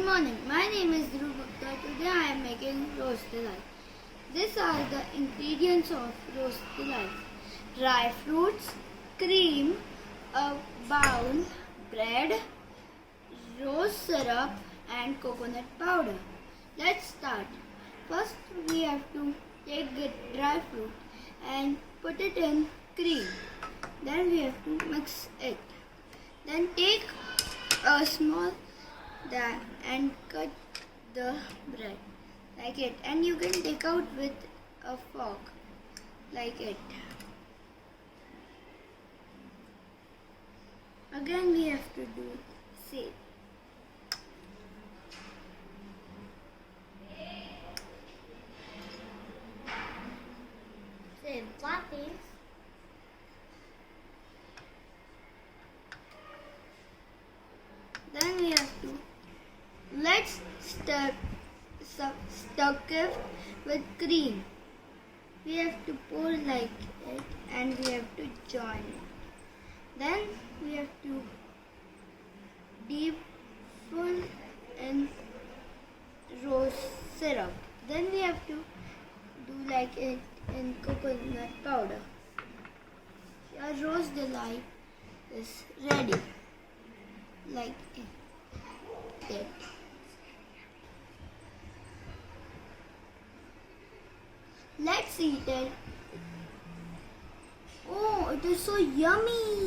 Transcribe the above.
morning. My name is Dhruv Gupta. Today I am making roast delight. These are the ingredients of roast delight: dry fruits, cream, a bowl, bread, rose syrup, and coconut powder. Let's start. First, we have to take the dry fruit and put it in cream. Then we have to mix it. Then take a small that and cut the bread like it, and you can take out with a fork like it. Again we have to do same. What is? Then we have to stuck it with cream. We have to pour like it and we have to join it. Then we have to deep full in rose syrup. Then we have to do like it in coconut powder. Your rose delight is ready. Like it. Let's eat it. Oh, it is so yummy.